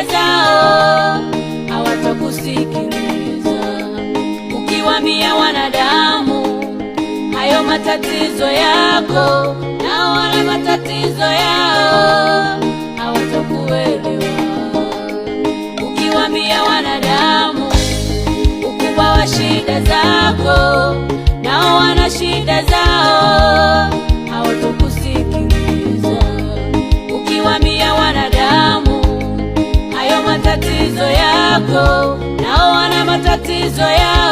shida zao hawatakusikiliza. Ukiwaambia wanadamu hayo matatizo yako, na wana matatizo yao hawatakuelewa. Ukiwaambia wanadamu ukubwa wa shida zako, nao wana shida zao hawatakusikiliza. Ukiwaambia wanadamu hayo matatizo yako, nao wana matatizo yao